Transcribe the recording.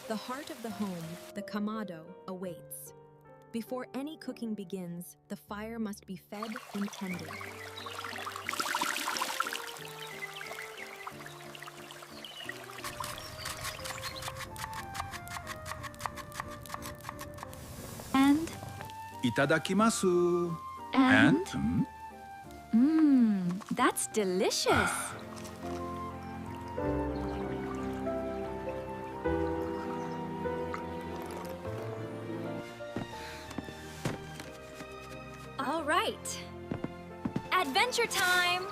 The heart of the home, the kamado, awaits. Before any cooking begins, the fire must be fed and tended. And いただきます。 And? Hmm? That's delicious. All right. Adventure time!